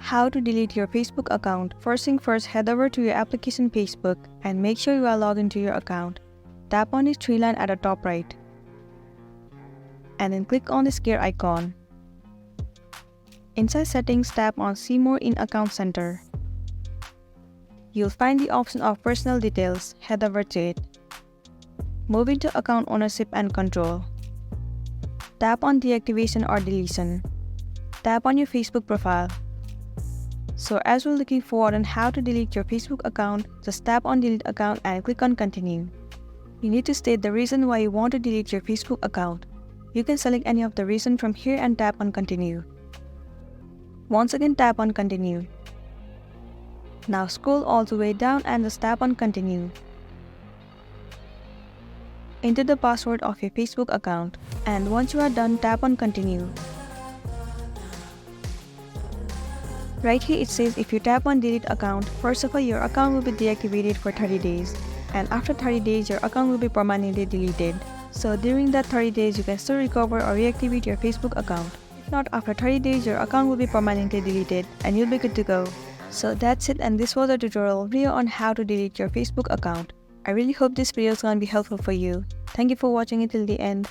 How to delete your Facebook account. First thing first, head over to your application Facebook and make sure you are logged into your account. Tap on the three line at the top right and then click on this gear icon. Inside settings, tap on See More in Account Center. You'll find the option of personal details. Head over to it. Move into account ownership and control. Tap on deactivation or deletion. Tap on your Facebook profile. So as we're looking forward on how to delete your Facebook account, just tap on delete account and click on continue. You need to state the reason why you want to delete your Facebook account. You can select any of the reason from here and tap on continue. Once again tap on continue. Now scroll all the way down and just tap on continue. Enter the password of your Facebook account and once you are done, tap on continue. Right here it says if you tap on delete account, first of all your account will be deactivated for 30 days and after 30 days your account will be permanently deleted. So during that 30 days you can still recover or reactivate your Facebook account. If not, after 30 days your account will be permanently deleted and you'll be good to go. So that's it, and this was a tutorial video on how to delete your Facebook account. I really hope this video is going to be helpful for you. Thank you for watching it till the end.